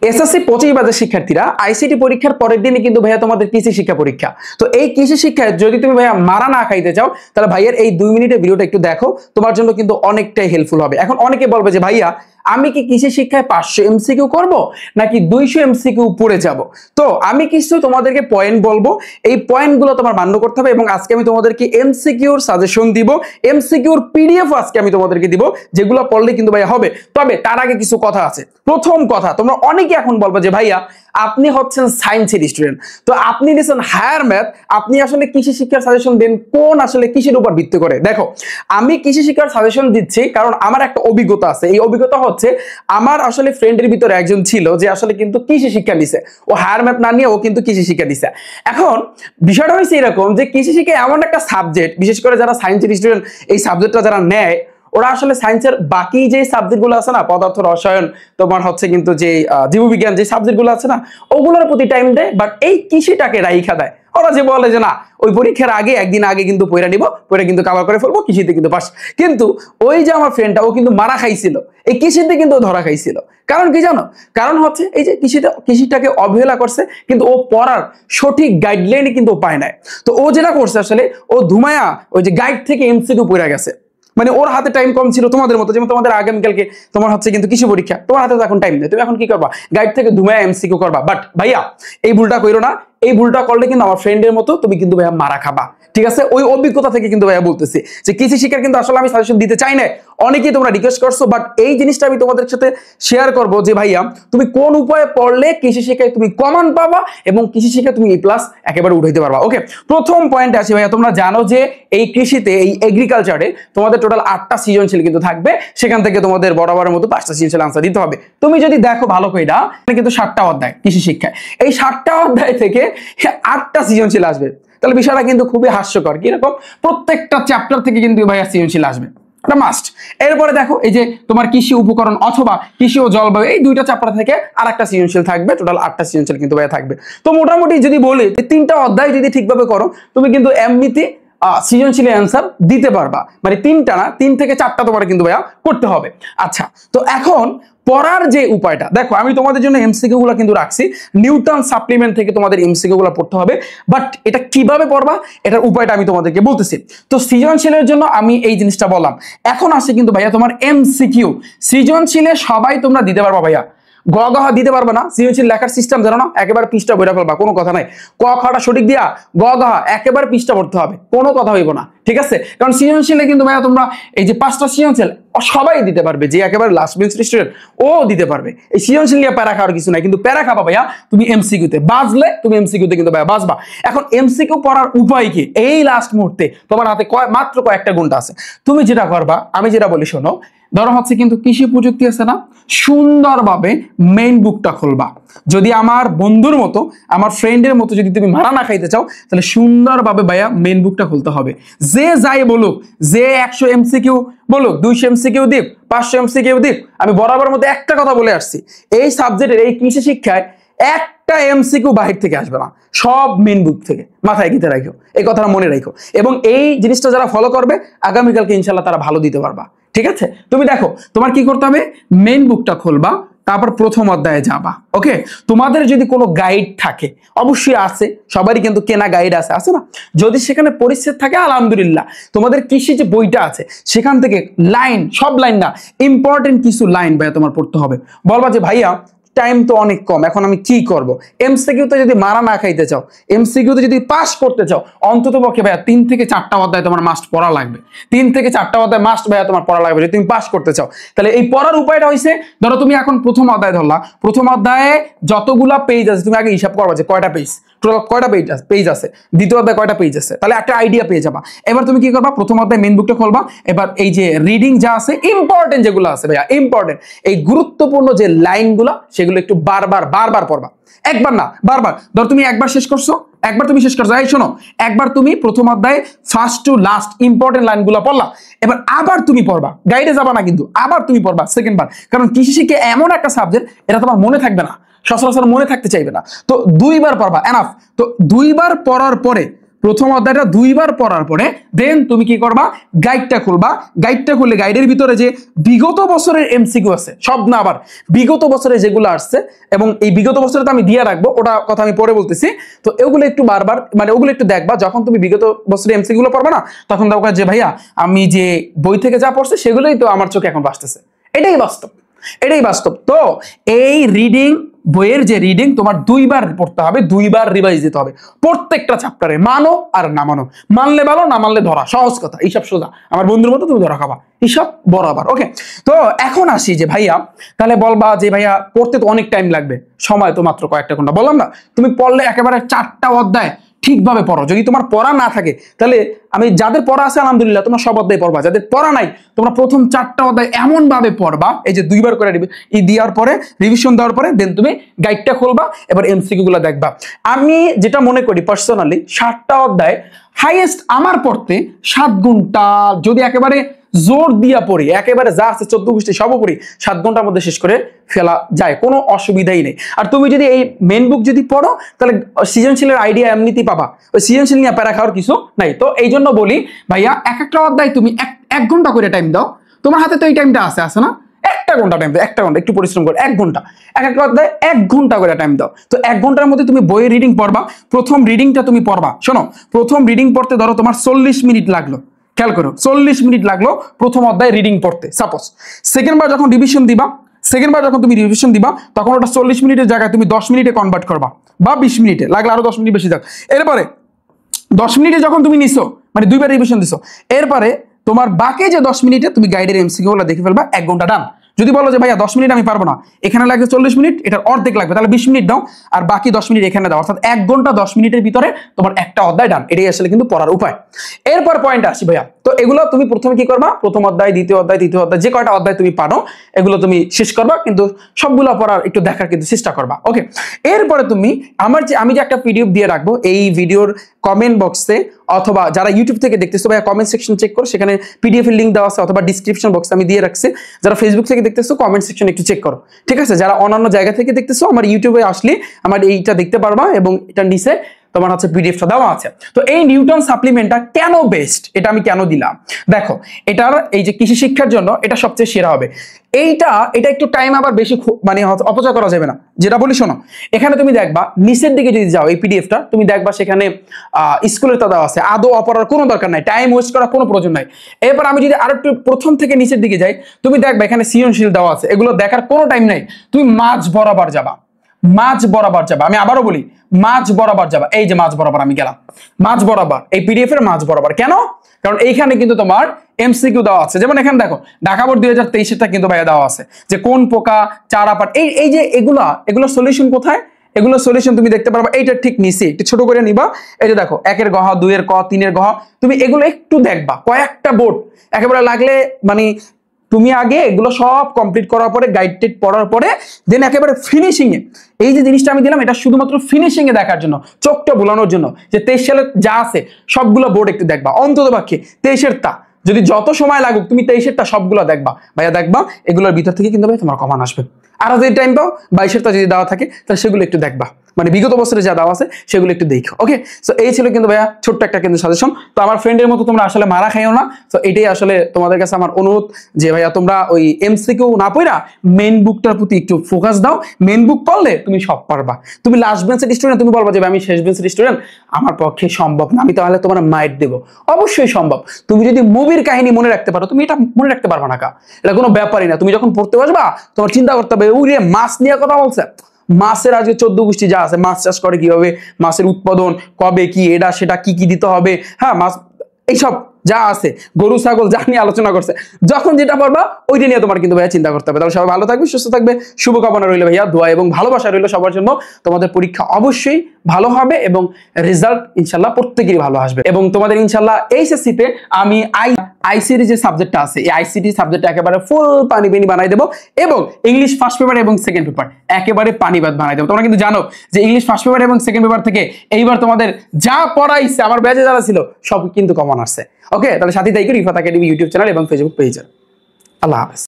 SSC 25 ব্যাচের শিক্ষার্থীরা ICT পরীক্ষার পরের দিনই কিন্তু ভাইয়া তোমাদের কৃষি শিক্ষা পরীক্ষা। তো এই কৃষি শিক্ষায় যদি তুমি ভাইয়া মারা না খাইতে চাও তাহলে ভাইয়ের এই 2 মিনিটের ভিডিওটা একটু দেখো, তোমার জন্য কিন্তু অনেকটাই হেল্পফুল হবে। এখন অনেকে বলবে যে ভাইয়া আমি কি কৃষি শিক্ষায় 500 এমসিকিউ করব নাকি 200 এমসিকিউ পড়ে যাব? তো আমি কিছু তোমাদেরকে পয়েন্ট বলবো, এই পয়েন্টগুলো তোমার মান্য করতে হবে এবং আজকে আমি তোমাদেরকে এমসিকিউর সাজেশন দিব, এমসিকিউর পিডিএফ আজকে আমি তোমাদেরকে দিব, যেগুলো পড়লে কিন্তু ভাইয়া হবে। তবে তার আগে কিছু কথা আছে। প্রথম কথা, তোমরা অনেকে এখন বলবে যে ভাইয়া আপনি হচ্ছেন সায়েন্সের স্টুডেন্ট, তো আপনি দিচ্ছেন হায়ার ম্যাথ, আপনি আসলে কৃষি শিক্ষার সাজেশন দেন কোন আসলে কিসের উপর ভিত্তি করে? দেখো, আমি কৃষি শিক্ষার সাজেশন দিচ্ছি কারণ আমার একটা অভিজ্ঞতা আছে। এই অভিজ্ঞতা হচ্ছে আমার আসলে ফ্রেন্ডের ভিতরে একজন ছিল যে আসলে কিন্তু কৃষি শিক্ষা নিছে, ও হায়ার ম্যাথ না নিয়ে ও কিন্তু কৃষি শিক্ষা নিছে। এখন বিষয়টা হচ্ছে এরকম যে কৃষি শিক্ষা এমন একটা সাবজেক্ট, বিশেষ করে যারা সায়েন্সের স্টুডেন্ট এই সাবজেক্টটা যারা নেয়, ওরা আসলে সায়েন্সের বাকি যে সাবজেক্টগুলো আছে না, পদার্থ রসায়ন, তোমার হচ্ছে কিন্তু যে জীববিজ্ঞান যে সাবজেক্টগুলো আছে না, ওগুলোর প্রতি টাইম দেয়, বাট এই কৃষিটাকে রাইখা দেয়। ওরা যে বলে যে না ওই পরীক্ষার আগে একদিন আগে কিন্তু পড়া নিব, পড়ে কিন্তু কভার করে ফেলবো, কৃষিতে কিন্তু পাস। কিন্তু ওই যে আমার ফ্রেন্ডটা, ও কিন্তু মারা খাইছিল, এই কৃষিতে কিন্তু ধরা খাইছিল। কারণ কি জানো? কারণ হচ্ছে এই যে কৃষিটাকে অবহেলা করছে, কিন্তু ও পড়ার সঠিক গাইডলাইন কিন্তু ও পায় নাই। তো ও যেটা করছে আসলে ও ধুমায়া ওই যে গাইড থেকে এমসিকিউ পড়ে গেছে। মানে ওর হাতে টাইম কম ছিল তোমাদের মতো, যেমন তোমাদের আগামীকালকে তোমার হচ্ছে কিন্তু কৃষি পরীক্ষা, তোমার হাতে তো এখন টাইম নেই, তুমি এখন কি করবা? গাইড থেকে ধুমায়া এমসিকিউ করবা। বাট ভাইয়া এই ভুলটা কইরো না, এই ভুলটা করলে কিন্তু আমার ফ্রেন্ডের মতো তুমি কিন্তু ভাইয়া মারা খাবা। ঠিক আছে? ওই অভিজ্ঞতা থেকে কিন্তু ভাইয়া বলতেছি যে কৃষি শিক্ষার কিন্তু আসলে আমি সাজেশন দিতে চাই না, অনেকেই তোমরা রিকোয়েস্ট করছো, বাট এই জিনিসটা আমি তোমাদের সাথে শেয়ার করবো যে ভাইয়া তুমি কোন উপায়ে পড়লে কৃষি শিক্ষায় তুমি কমান পাবা এবং কৃষি শিক্ষায় তুমি A+ একেবারে উঠাইতে পারবা। ওকে, প্রথম পয়েন্টে আসি ভাইয়া, তোমরা জানো যে এই কৃষিতে এই এগ্রিকালচারে তোমাদের টোটাল 8টা সৃজনশীল কিন্তু থাকবে, সেখান থেকে তোমাদের বরাবরের মতো 5টা সৃজনশীল আনসার দিতে হবে। তুমি যদি দেখো ভালো করে, এটা কিন্তু 7টা অধ্যায় কৃষি শিক্ষায়, এই 7টা অধ্যায় থেকে 8টা সৃজনশীল আসবে। তাহলে বিষয়টা কিন্তু খুবই হাস্যকর। কিরকম? প্রত্যেকটা চ্যাপ্টার থেকে কিন্তু ভাইয়া সৃজনশীল আসবে, এটা মাস্ট। এরপরে দেখো এই যে তোমার কৃষি উপকরণ অথবা কৃষি ও জলবায়ু, এই 2টা চ্যাপ্টার থেকে আরেকটা সৃজনশীল থাকবে, টোটাল 8টা সৃজনশীল কিন্তু ভাইয়া থাকবে। তো মোটামুটি যদি বলি 3টা অধ্যায় যদি ঠিকভাবে করো, তুমি কিন্তু এমনিতে সৃজনশীলের অ্যান্সার দিতে পারবা। মানে 3টা না, 3 থেকে 4টা তোমার কিন্তু ভাইয়া করতে হবে। আচ্ছা, তো এখন পড়ার যে উপায়টা দেখো, আমি তোমাদের জন্য এমসিকিউ গুলো কিন্তু রাখছি, নিউটন সাপ্লিমেন্ট থেকে তোমাদের এমসিকিউ গুলো পড়তে হবে। বাট এটা কিভাবে পড়বা, এটার উপায়টা আমি তোমাদেরকে বলতেছি। তো সৃজনশীলের জন্য আমি এই জিনিসটা বললাম। এখন আসে কিন্তু ভাইয়া তোমার এমসিকিউ। সৃজনশীলে সবাই তোমরা দিতে পারবা ভাইয়া, গ ঘ দিতে পারবে না। সৃজনশীল লেখার সিস্টেম জানো না, একেবারে পৃষ্ঠা বইরা ফেলবা, কোনো কথা নাই। ক খটা সঠিক দিয়া গ ঘ একেবারে পৃষ্ঠা পড়তে হবে, কোনো কথা হইব না। ঠিক আছে? কারণ সৃজনশীলে কিন্তু ভাইয়া তোমরা এই যে 5টা সৃজনশীল সবাই দিতে পারবে, যে একেবারে লাস্ট বেঞ্চ স্টুডেন্ট ও দিতে পারবে। এই সৃজনশীল নিয়ে প্যারা খাওয়ার কিছু নাই, কিন্তু প্যারা খাবা ভাইয়া তুমি এমসিকিউতে। বাজলে তুমি এমসিকিউতে কিন্তু ভাইয়া বাজবা। এখন এমসিকিউ পড়ার উপায় কি? এই লাস্ট মুহূর্তে তোমার হাতে মাত্র কয়েকটা ঘন্টা আছে। তুমি যেটা করবা, আমি যেটা বলি শোনো। ধরো হচ্ছে কিন্তু কৃষি প্রযুক্তি আছে না, সুন্দরভাবে মেইন বুকটা খুলবা। যদি আমার বন্ধুর মতো, আমার ফ্রেন্ডের মতো যদি তুমি মারা না খাইতে চাও, তাহলে সুন্দরভাবে ভাইয়া মেইন বুকটা খুলতে হবে। যে যাই বলুক, যে 100 এমসিকিউ বলুক, 200 এমসিকিউ দিক, 500 এমসিকিউ দিক, আমি বরাবর মধ্যে একটা কথা বলে আসছি, এই সাবজেক্টের এই কৃষি শিক্ষায় একটা এমসিকিউ বাহির থেকে আসবে না, সব মেইন বুক থেকে। মাথায় গিতে রাখো, এই কথাটা মনে রাখো, এবং এই জিনিসটা যারা ফলো করবে আগামীকালকে ইনশাল্লাহ তারা ভালো দিতে পারবা। ঠিক আছে? তুমি দেখো তোমার কি করতে হবে, মেইন বুকটা খুলবা, তারপর প্রথম অধ্যায়ে যাবা। ওকে, তোমাদের যদি কোনো গাইড থাকে, অবশ্যই আছে, সবারই কিন্তু কেনা গাইড আছে না? যদি সেখানে পরিচ্ছেদ থাকে আলহামদুলিল্লাহ। তোমাদের কৃষি যে বইটা আছে সেখান থেকে লাইন, সব লাইন না, ইম্পর্টেন্ট কিছু লাইন ভাইয়া তোমার পড়তে হবে। বলবা যে ভাইয়া টাইম তো অনেক কম, এখন আমি কি করব? এমসিকিউতে যদি মারা না খাইতে চাও, এমসিকিউতে যদি পাস করতে চাও, অন্তত পক্ষে ভাইয়া 3 থেকে 4টা অধ্যায় তোমার মাস্ট পড়া লাগবে। 3 থেকে 4টা অধ্যায় মাস্ট ভাইয়া তোমার পড়া লাগবে যদি তুমি পাস করতে চাও। তাহলে এই পড়ার উপায়টা হইছে, ধরো তুমি এখন প্রথম অধ্যায় ধরলা, প্রথম অধ্যায়ে যতগুলা পেজ আছে তুমি আগে হিসাব করবা যে কয়টা পেজ, কয়টা পেজ আছে, দ্বিতীয় অধ্যায় কয়টা পেজ আছে, তাহলে একটা আইডিয়া পেয়ে যাবা। এবার তুমি কি করবা, প্রথম অধ্যায় মেইন বুকটা খুলবা। এবার এই যে রিডিং যা আছে, ইম্পর্টেন্ট যেগুলো আছে ভাইয়া, ইম্পর্টেন্ট এই গুরুত্বপূর্ণ যে লাইনগুলো, সেগুলো একটু বারবার পড়বা। একবার না, বারবার। ধর তুমি একবার শেষ করছো, এই শোনো, একবার তুমি প্রথম অধ্যায়ে ফার্স্ট টু লাস্ট ইম্পর্টেন্ট লাইনগুলো পড়লা, এবার আবার তুমি পড়বা, গাইডে যাবা না কিন্তু, আবার তুমি পড়বা সেকেন্ড বার। কারণ কৃষি শিক্ষা এমন একটা সাবজেক্ট, এটা তোমার মনে থাকবে না, সচরাচর মনে থাকতে চাইবে না। তো 2বার পড়বা, এনাফ। তো 2বার পড়ার পরে প্রথম অধ্যায়টা 2 বার পড়ার পরে দেন তুমি কি করবা, গাইডটা খুলবা। গাইডটা খুললে গাইডের ভিতরে যে বিগত বছরের এমসিকিউ আছে, সব না আবার বিগত বছরে যেগুলো আসছে, এবং এই বিগত বছরে তো আমি দিয়ে রাখবো, ওটা কথা আমি পরে বলতেছি। তো এগুলো একটু বারবার মানে ওগুলো একটু দেখবা, যখন তুমি বিগত বছরের এমসিকিউ গুলো পড়বা না, তখন দেখবা যে ভাইয়া আমি যে বই থেকে যা পড়ছি সেগুলোই তো আমার চোখে এখন ভাসতেছে। এটাই বাস্তব, এটাই বাস্তব। তো এই রিডিং, বইয়ের যে রিডিং তোমার 2 বার পড়তে হবে, 2 বার রিভাইজ দিতে হবে প্রত্যেকটা চ্যাপ্টারে। মানো আর না মানো, মানলে ভালো, না মানলে ধরা, সহজ কথা। এইসব সোজা, আমার বন্ধুর মতো তুমি ধরা খাবা, এইসব বরাবর। ওকে, তো এখন আসি যে ভাইয়া তাহলে বলবা যে ভাইয়া পড়তে তো অনেক টাইম লাগবে, সময় তো মাত্র কয়েকটা ঘন্টা। বললাম না, তুমি পড়লে একেবারে 4টা অধ্যায় ঠিকভাবে পড়ো। যদি তোমার পড়া না থাকে তাহলে আমি যাদের পড়া আছে আলহামদুলিল্লাহ তোমরা সব অধ্যায় পড়বা, যাদের পড়া নাই তোমরা প্রথম 4টা অধ্যায় এমন ভাবে পড়বা, এই যে 2 বার করে দেওয়ার পরে রিভিশন দেওয়ার পরে দেন তুমি গাইডটা খুলবা, এবার এমসিকিউ গুলো দেখবা। আমি যেটা মনে করি পার্সোনালি 7টা অধ্যায় হাইয়েস্ট আমার পড়তে 7 ঘন্টা, যদি একেবারে জোর দিয়া পড়ি, একেবারে যা আছে 14 গোষ্ঠী সব পড়ি, 7 ঘন্টার মধ্যে শেষ করে ফেলা যায়, কোনো অসুবিধাই নেই। আর তুমি যদি এই মেন বুক যদি পড়ো তাহলে সৃজনশীলের আইডিয়া এমনিতেই পাবা, ওই সৃজনশীল নিয়ে প্যারা খাওয়ার কিছু নাই। তো এই জন্য বলি ভাইয়া এক একটা অধ্যায় তুমি 1 ঘন্টা করে টাইম দাও, তোমার হাতে তো এই টাইমটা আছে না, 1 ঘন্টা টাইম দাও, 1 ঘন্টা একটু পরিশ্রম করো, 1 ঘন্টা এক একটা অধ্যায় 1 ঘন্টা করে টাইম দাও। তো 1 ঘন্টার মধ্যে তুমি বইয়ের রিডিং পড়বা। প্রথম রিডিংটা তুমি পড়বা, শোনো, প্রথম রিডিং পড়তে ধরো তোমার 40 মিনিট লাগলো, খেয়াল করো 40 মিনিট লাগলো প্রথম অধ্যায় রিডিং পড়তে। সাপোজ সেকেন্ড বার যখন রিভিশন দিবা, তখন ওটা 40 মিনিটের জায়গায় তুমি 10 মিনিটে কনভার্ট করবা, বা 20 মিনিটে, লাগলে আরো 10 মিনিট বেশি যাক। এরপরে 10 মিনিটে যখন তুমি নিছো, মানে 2 বার রিভিশন দিছো, এরপরে তোমার বাকি যে 10 মিনিটে তুমি গাইডের এমসিকিউ গুলো দেখে ফেলবা, 1 ঘন্টা ডান। যদি বলো যে ভাইয়া 10 মিনিট আমি পারবো না, এখানে লাগবে 40 মিনিট, এটার অর্ধেক লাগবে, তাহলে 20 মিনিট দাও, আর বাকি 10 মিনিট এখানে দাও, অর্থাৎ 1 ঘন্টা 10 মিনিটের ভিতরে তোমার একটা অধ্যায় ডান। এটাই আসলে কিন্তু পড়ার উপায়। এরপর পয়েন্ট আসি ভাইয়া, তো এগুলো তুমি প্রথমে কি করবা, প্রথম অধ্যায়, দ্বিতীয় অধ্যায়, তৃতীয় অধ্যায়, যে কয়টা অধ্যায় তুমি পারো এগুলো তুমি শেষ করবা, কিন্তু সবগুলো পড়ার একটু দেখার কিন্তু চেষ্টা করবা। ওকে, এরপরে তুমি আমি যে একটা পিডিএফ দিয়ে রাখবো এই ভিডিওর কমেন্ট বক্সে, অথবা যারা ইউটিউব থেকে দেখতেছো ভাইয়া কমেন্ট সেকশন চেক করো, সেখানে পিডিএফ এর লিংক দেওয়া আছে, অথবা ডিসক্রিপশন বক্সে আমি দিয়ে রাখছি। যারা ফেসবুক থেকে দেখতেছো কমেন্ট সেকশন একটু চেক করো, ঠিক আছে? যারা অন্যান্য জায়গা থেকে দেখতেছো আমার ইউটিউবে আসলে আমার এইটা দেখতে পারবা, এবং এটা নিচে তোমার হচ্ছে পিডিএফটা দেওয়া আছে। তো এই নিউটন সাপ্লিমেন্টটা কেন বেস্ট, এটা আমি কেন দিলাম, দেখো এটার এই যে কৃষি শিক্ষার জন্য এটা সবচেয়ে সেরা হবে। এটা একটু টাইম আবার বেশি মানে অপচয় করা যাবে না। যেটা বলি শোনো, এখানে তুমি দেখবা নিচের দিকে যদি যাও এই পিডিএফটা, তুমি দেখবা সেখানে স্কুলের তা দেওয়া আছে, আদৌ অপরার কোনো দরকার নাই, টাইম ওয়েস্ট করার কোনো প্রয়োজন নাই। এরপর আমি যদি আরেকটু প্রথম থেকে নিচের দিকে যাই, তুমি দেখবা এখানে সৃজনশীল দেওয়া আছে, এগুলো দেখার কোনো টাইম নাই, তুমি মাঝ বরাবর যাবা, আমি আবারও বলি মাঝ বরাবর যাবা। এই যে মাঝ বরাবর আমি গেলাম, মাঝ বরাবর এই পিডিএফ এর মাঝ বরাবর। কেন? কারণ এইখানে কিন্তু তোমার এমসিকিউ দেওয়া আছে। যেমন এখানে দেখো ঢাকা বোর্ড 2023 কিন্তু ভাইয়া দেওয়া আছে যে কোন পোকা চারা পাট, এই যে এগুলো সলিউশন কোথায়, এগুলো সলিউশন তুমি দেখতে পারবা এইটা ঠিক নিচে, একটু ছোট করে নিবা। এই যে দেখো 1 এর গ, 2 এর ক, 3 এর গ, তুমি এগুলো একটু দেখবা, কয়েকটা বোর্ড একেবারে লাগলে মানে তুমি আগে এগুলো সব কমপ্লিট করার পরে গাইড টেড পড়ার পরে দেন একেবারে ফিনিশিং এ এই যে জিনিসটা আমি দিলাম, এটা শুধুমাত্র ফিনিশিং এ দেখার জন্য, চোখটা বোলানোর জন্য, যে 23 সালে যা আছে সবগুলো বোর্ড একটু দেখবা, অন্তত পক্ষে 23 এর তা, যদি যত সময় লাগুক তুমি 23 এর তা সবগুলো দেখবা ভাইয়া, দেখবা এগুলোর ভিতর থেকে কিন্তু ভাই তোমার কমান আসবে। আর যদি টাইম পাও 22 এর তা যদি দেওয়া থাকে তাহলে সেগুলো একটু দেখবা, মানে বিগত বছরে যা দেওয়া আছে সেগুলো একটু দেখো। ওকে, সো এই ছিল কিন্তু ভাইয়া ছোট্ট একটা কিন্তু সাজেশন। তো আমার ফ্রেন্ডের মতো তোমরা আসলে মারা খাইও না। তো এটাই আসলে তোমাদের কাছে আমার অনুরোধ যে ভাইয়া তোমরা ওই এমসিকিউ না পড়া মেন বুকটার প্রতি একটু ফোকাস দাও। মেন বুক পড়লে তুমি সব পারবা। তুমি লাস্ট বেঞ্চের স্টুডেন্ট, তুমি বলবা যে আমি শেষ বেঞ্চের স্টুডেন্ট, আমার পক্ষে সম্ভব না, আমি তাহলে তোমার মাইট দেবো। অবশ্যই সম্ভব। তুমি যদি মুভির কাহিনী মনে রাখতে পারো, তুমি এটা মনে রাখতে পারবা না, এটা কোনো ব্যাপারই না। তুমি যখন পড়তে বসবা তোমার চিন্তা করতে হবে, উড়ে মাছ নিয়ে কথা বলছে, মাছের আজকে 14 গোষ্ঠী যা আছে, মাছ চাষ করে কিভাবে, মাছের উৎপাদন কবে, কি এটা সেটা কি কি দিতে হবে, হ্যাঁ মাছ এইসব যা আছে, গরু ছাগল যা নিয়ে আলোচনা করছে, যখন যেটা পারবা ওইটা নিয়ে তোমার কিন্তু ভাইয়া চিন্তা করতে হবে। তাহলে সবাই ভালো থাকবে, সুস্থ থাকবে, শুভকামনা রইল ভাইয়া, দোয়া এবং ভালোবাসা রইল সবার জন্য। তোমাদের পরীক্ষা অবশ্যই ভালো হবে এবং রেজাল্ট ইনশাল্লাহ প্রত্যেকেরই ভালো আসবে। এবং তোমাদের ইনশাল্লাহ এইচএসসি তে আমি আইসিটি যে সাবজেক্টটা আছে, এই আইসিটি সাবজেক্টটা একেবারে ফুল পানি বানাই দেবো, এবং ইংলিশ ফার্স্ট পেপার এবং সেকেন্ড পেপার একেবারে পানিবাদ বানাই দেবো। তোমরা কিন্তু জানো যে ইংলিশ ফার্স্ট পেপার এবং সেকেন্ড পেপার থেকে এইবার তোমাদের যা পড়াইছে আমার ব্যাচে যারা ছিল সব কিন্তু কমন আসছে। ওকে, তাহলে সাথী তাই করি রিফাত একাডেমি ইউটিউব চ্যানেল এবং ফেসবুক পেজ। আল্লাহ হাফেজ।